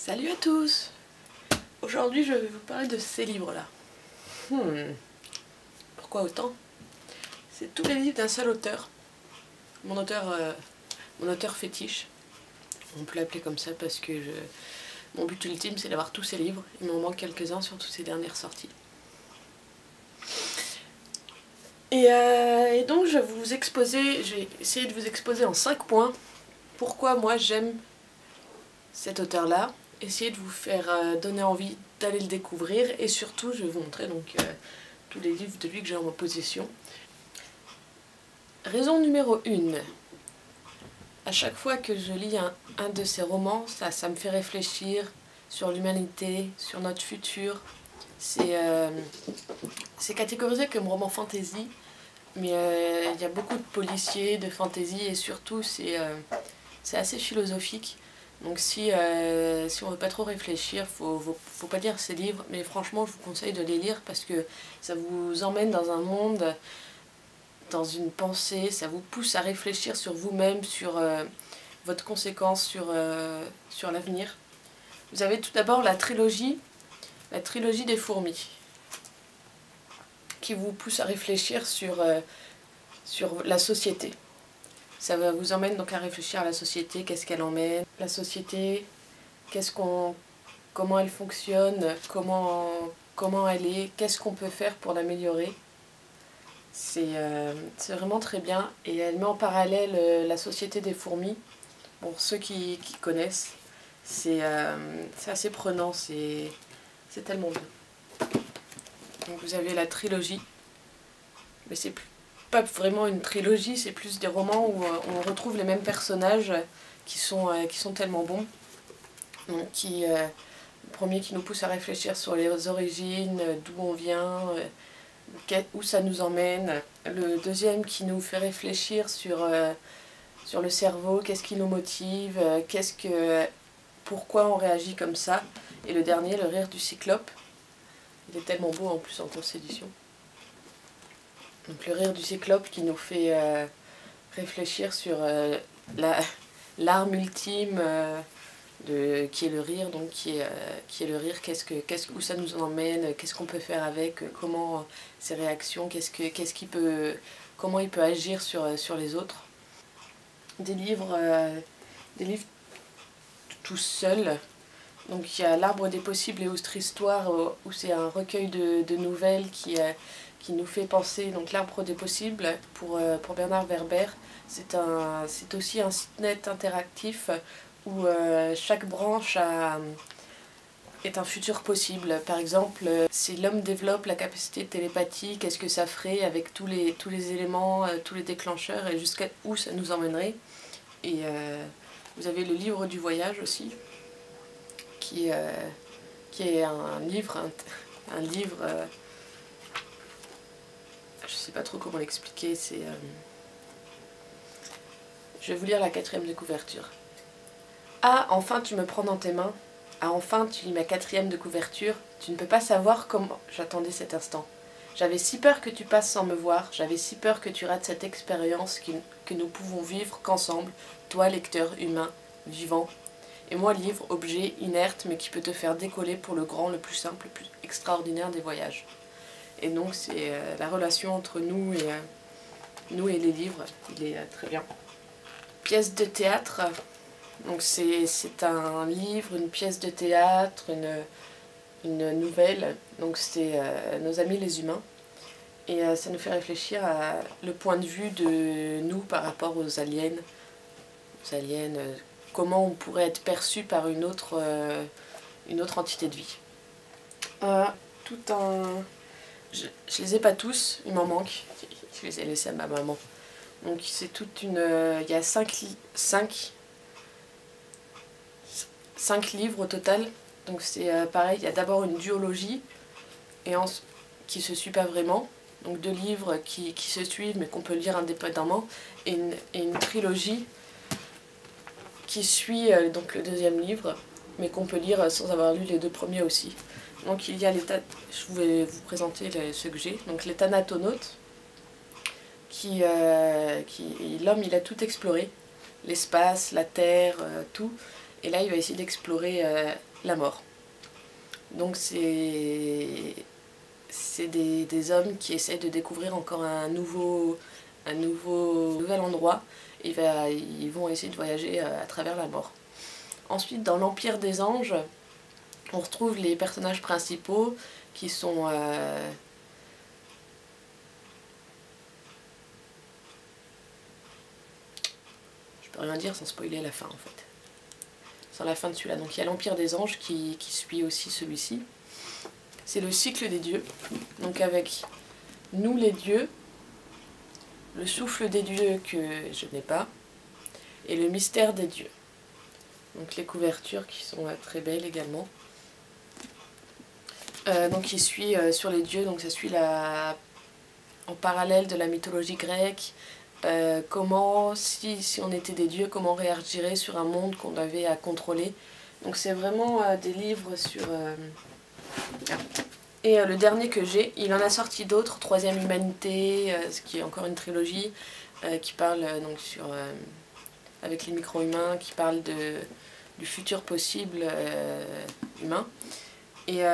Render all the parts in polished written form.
Salut à tous! Aujourd'hui je vais vous parler de ces livres-là. Pourquoi autant? C'est tous les livres d'un seul auteur. Mon auteur fétiche. On peut l'appeler comme ça parce que mon but ultime c'est d'avoir tous ces livres. Il m'en manque quelques-uns sur toutes ces dernières sorties. Et donc je vais essayer de vous exposer en 5 points pourquoi moi j'aime cet auteur-là. Essayer de vous faire donner envie d'aller le découvrir et surtout je vais vous montrer donc tous les livres de lui que j'ai en ma possession. Raison numéro 1. À chaque fois que je lis un de ses romans, ça me fait réfléchir sur l'humanité, sur notre futur. C'est catégorisé comme roman fantasy, mais il y a beaucoup de policiers, de fantasy et surtout c'est assez philosophique. Donc si on veut pas trop réfléchir, faut pas lire ces livres, mais franchement je vous conseille de les lire parce que ça vous emmène dans un monde, dans une pensée, ça vous pousse à réfléchir sur vous-même, sur votre conséquence, sur l'avenir. Vous avez tout d'abord la trilogie des fourmis, qui vous pousse à réfléchir sur la société. Ça vous emmène donc à réfléchir à la société, qu'est-ce qu'elle emmène, la société, comment elle fonctionne, comment elle est, qu'est-ce qu'on peut faire pour l'améliorer. C'est vraiment très bien et elle met en parallèle la société des fourmis. Pour ceux qui connaissent, c'est assez prenant, c'est tellement bien. Donc vous avez la trilogie, mais c'est pas vraiment une trilogie, c'est plus des romans où on retrouve les mêmes personnages qui sont tellement bons. Donc le premier qui nous pousse à réfléchir sur les origines, d'où on vient, où ça nous emmène. Le deuxième qui nous fait réfléchir sur le cerveau, qu'est-ce qui nous motive, pourquoi on réagit comme ça. Et le dernier, le rire du cyclope. Il est tellement beau en plus en course édition. Donc le rire du cyclope qui nous fait réfléchir sur l'arme ultime qui est le rire, donc qui est le rire, où ça nous emmène, qu'est-ce qu'on peut faire avec, comment ses réactions, comment il peut agir sur les autres. Des livres tout seuls. Donc il y a L'Arbre des possibles et Autre Histoire, où c'est un recueil de nouvelles qui nous fait penser. Donc L'Arbre des possibles pour Bernard Werber, c'est aussi un site net interactif où chaque branche est un futur possible. Par exemple, si l'homme développe la capacité de télépathie, qu'est-ce que ça ferait avec tous les éléments, tous les déclencheurs et jusqu'à où ça nous emmènerait. Et vous avez le livre du voyage aussi, qui est un livre, je sais pas trop comment l'expliquer, je vais vous lire la 4e de couverture. Ah, enfin tu me prends dans tes mains. Ah, enfin tu lis ma 4e de couverture. Tu ne peux pas savoir comment j'attendais cet instant. J'avais si peur que tu passes sans me voir, j'avais si peur que tu rates cette expérience que nous pouvons vivre qu'ensemble, toi lecteur humain, vivant, et moi livre, objet, inerte, mais qui peut te faire décoller pour le grand, le plus simple, le plus extraordinaire des voyages. Et donc c'est la relation entre nous et les livres, il est très bien. Pièce de théâtre, donc c'est un livre, une pièce de théâtre, une nouvelle, donc c'est Nos amis les humains. Et ça nous fait réfléchir à le point de vue de nous par rapport aux aliens. Comment on pourrait être perçu par une autre entité de vie. Je les ai pas tous, il m'en manque. Je les ai laissés à ma maman. Donc c'est il y a 5 livres au total. Donc c'est pareil, il y a d'abord une duologie qui se suit pas vraiment. Donc 2 livres qui se suivent mais qu'on peut lire indépendamment. Et une trilogie qui suit donc le 2e livre, mais qu'on peut lire sans avoir lu les 2 premiers aussi. Donc il y a je vais vous présenter ceux que j'ai. Donc les Thanatonautes, l'homme il a tout exploré, l'espace, la terre, tout. Et là il va essayer d'explorer la mort. Donc c'est des hommes qui essayent de découvrir encore un nouvel endroit. Ils vont essayer de voyager à travers la mort. Ensuite, dans l'Empire des Anges, on retrouve les personnages principaux qui sont... Je peux rien dire sans spoiler la fin en fait. Sans la fin de celui-là. Donc il y a l'Empire des Anges qui suit aussi celui-ci. C'est le cycle des dieux. Donc avec nous les dieux, le souffle des dieux que je n'ai pas, et le mystère des dieux. Donc les couvertures qui sont très belles également. Donc il suit sur les dieux, donc ça suit en parallèle de la mythologie grecque. Comment, si on était des dieux, comment on réagirait sur un monde qu'on avait à contrôler. Donc c'est vraiment des livres sur... Et le dernier que j'ai, il en a sorti d'autres, Troisième Humanité, ce qui est encore une trilogie, qui parle donc avec les micro-humains, qui parle du futur possible humain. Et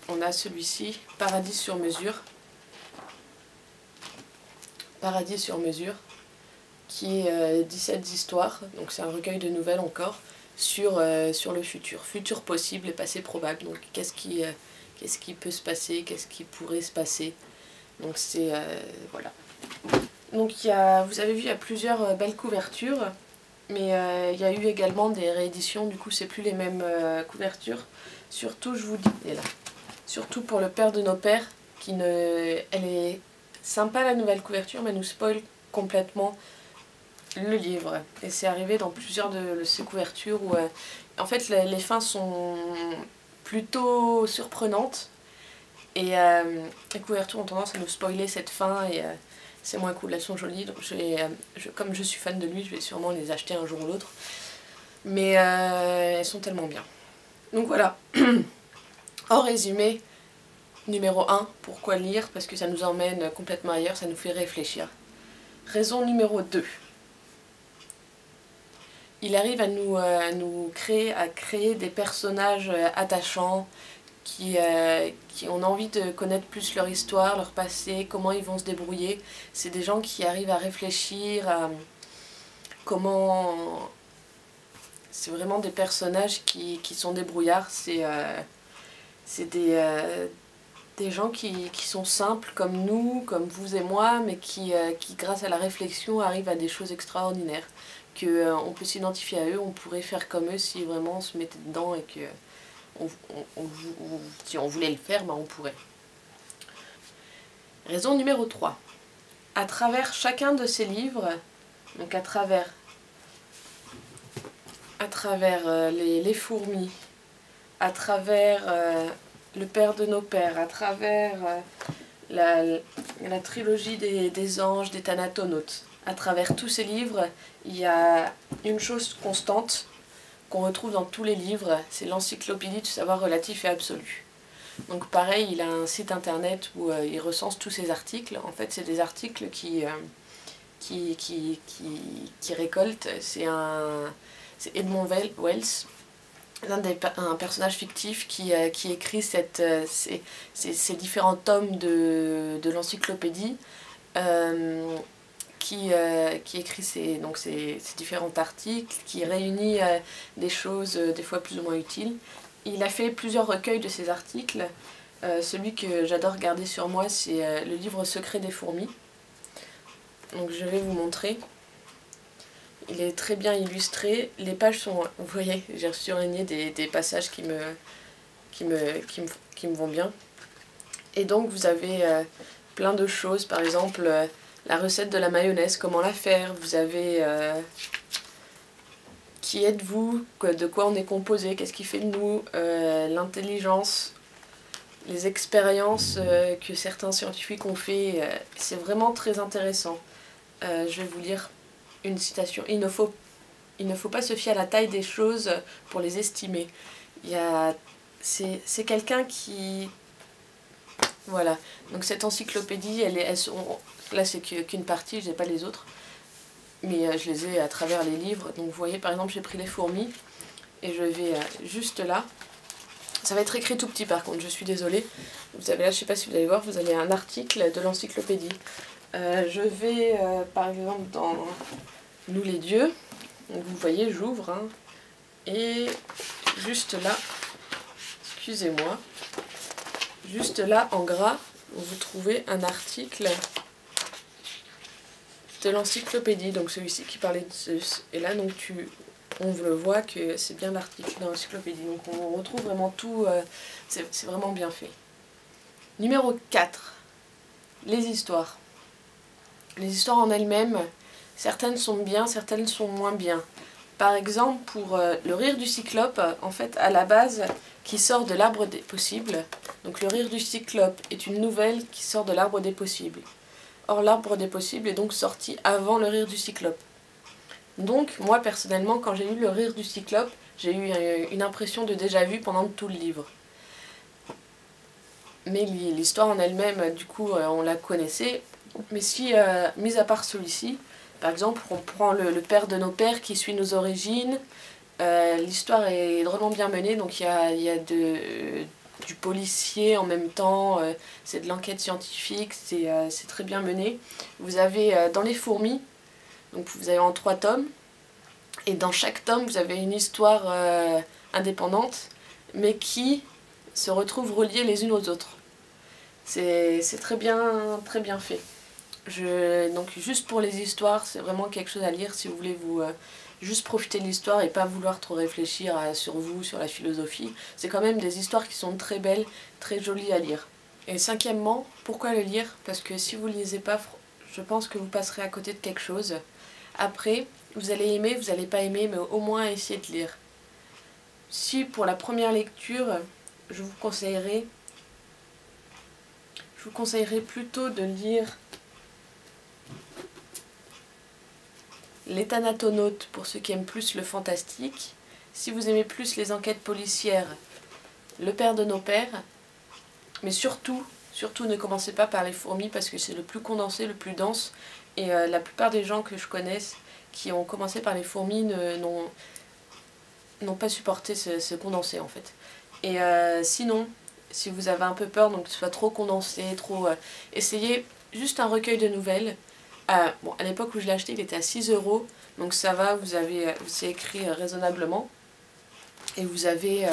on a celui-ci, Paradis sur mesure. Paradis sur mesure, qui est 17 histoires, donc c'est un recueil de nouvelles encore, sur le futur possible et passé probable. Donc qu'est-ce qui peut se passer, qu'est-ce qui pourrait se passer. Donc c'est... voilà. Donc vous avez vu, il y a plusieurs belles couvertures, mais il y a eu également des rééditions, du coup c'est plus les mêmes couvertures. Surtout, je vous dis, elle est là. Surtout pour le père de nos pères, elle est sympa la nouvelle couverture, mais nous spoil complètement le livre. Et c'est arrivé dans plusieurs de ces couvertures où en fait les fins sont plutôt surprenantes et les couvertures ont tendance à nous spoiler cette fin et c'est moins cool. Elles sont jolies, donc comme je suis fan de lui, je vais sûrement les acheter un jour ou l'autre. Mais elles sont tellement bien. Donc voilà, en résumé, numéro 1, pourquoi lire? Parce que ça nous emmène complètement ailleurs, ça nous fait réfléchir. Raison numéro 2, il arrive à créer des personnages attachants qui ont envie de connaître plus leur histoire, leur passé, comment ils vont se débrouiller. C'est des gens qui arrivent à réfléchir à comment... C'est vraiment des personnages qui sont débrouillards, c'est des gens qui sont simples comme nous, comme vous et moi, mais qui grâce à la réflexion arrivent à des choses extraordinaires. Qu'on peut s'identifier à eux, on pourrait faire comme eux si vraiment on se mettait dedans et que si on voulait le faire, ben on pourrait. Raison numéro 3. À travers chacun de ces livres, donc à travers les fourmis, à travers le père de nos pères, à travers la trilogie des anges, des thanatonautes, à travers tous ces livres, il y a une chose constante qu'on retrouve dans tous les livres, c'est l'encyclopédie du savoir relatif et absolu. Donc pareil, il a un site internet où il recense tous ses articles. En fait, c'est des articles qui récolte. C'est Edmond Wells, un personnage fictif qui écrit ces différents tomes de l'encyclopédie, qui écrit ces différents articles, qui réunit des choses des fois plus ou moins utiles. Il a fait plusieurs recueils de ces articles. Celui que j'adore garder sur moi, c'est le livre secret des fourmis. Donc je vais vous montrer. Il est très bien illustré. Les pages sont... Vous voyez, j'ai surligné des passages qui me vont bien. Et donc vous avez plein de choses. Par exemple, la recette de la mayonnaise, comment la faire. Vous avez... qui êtes-vous? De quoi on est composé? Qu'est-ce qui fait de nous? L'intelligence, les expériences que certains scientifiques ont fait. C'est vraiment très intéressant. Je vais vous lire une citation. Il ne faut pas se fier à la taille des choses pour les estimer. C'est quelqu'un qui... Voilà. Donc cette encyclopédie, là c'est qu'une partie, je n'ai pas les autres. Mais je les ai à travers les livres. Donc vous voyez, par exemple, j'ai pris les fourmis. et je vais juste là. Ça va être écrit tout petit par contre, je suis désolée. Vous avez là, je sais pas si vous allez voir, vous avez un article de l'encyclopédie. Je vais par exemple dans Nous les dieux, donc vous voyez j'ouvre, hein, et juste là, excusez-moi, juste là en gras, vous trouvez un article de l'encyclopédie, donc celui-ci qui parlait de Zeus. Et là donc on le voit que c'est bien l'article de l'encyclopédie, donc on retrouve vraiment tout, c'est vraiment bien fait. Numéro 4, les histoires. Les histoires en elles-mêmes, certaines sont bien, certaines sont moins bien. Par exemple, pour Le rire du cyclope, en fait, à la base, qui sort de l'arbre des possibles. Donc Le rire du cyclope est une nouvelle qui sort de l'arbre des possibles. Or, l'arbre des possibles est donc sorti avant Le rire du cyclope. Donc, moi, personnellement, quand j'ai lu Le rire du cyclope, j'ai eu une impression de déjà-vu pendant tout le livre. Mais l'histoire en elle-même, du coup, on la connaissait. Mais si, mis à part celui-ci, par exemple, on prend le père de nos pères qui suit nos origines, l'histoire est drôlement bien menée, donc il y a du policier en même temps, c'est de l'enquête scientifique, c'est très bien mené. Vous avez dans les fourmis, donc vous avez en 3 tomes, et dans chaque tome vous avez une histoire indépendante, mais qui se retrouvent reliées les unes aux autres. C'est très bien fait. Donc juste pour les histoires, c'est vraiment quelque chose à lire si vous voulez vous juste profiter de l'histoire et pas vouloir trop réfléchir sur vous, sur la philosophie. C'est quand même des histoires qui sont très belles, très jolies à lire. Et cinquièmement, pourquoi le lire? Parce que si vous ne lisez pas, je pense que vous passerez à côté de quelque chose. Après, vous allez aimer, vous n'allez pas aimer, mais au moins essayez de lire. Si pour la première lecture, je vous conseillerais plutôt de lire Les Thanatonautes pour ceux qui aiment plus le fantastique. Si vous aimez plus les enquêtes policières, Le père de nos pères. Mais surtout ne commencez pas par Les Fourmis parce que c'est le plus condensé, le plus dense. Et la plupart des gens que je connaisse qui ont commencé par Les Fourmis n'ont pas supporté ce condensé en fait. Et sinon, si vous avez un peu peur, donc que ce soit trop condensé, essayez juste un recueil de nouvelles. Bon, à l'époque où je l'ai acheté, il était à 6 €, donc ça va, c'est écrit raisonnablement. Et vous avez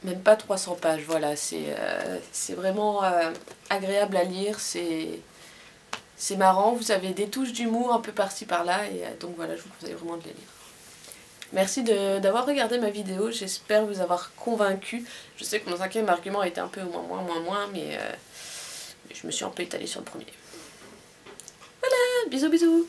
même pas 300 pages, voilà, c'est vraiment agréable à lire, c'est marrant, vous avez des touches d'humour un peu par-ci par-là, et donc voilà, je vous conseille vraiment de les lire. Merci d'avoir regardé ma vidéo, j'espère vous avoir convaincu. Je sais que mon 5e argument était un peu moins, mais je me suis un peu étalée sur le premier. Voilà, bisous bisous.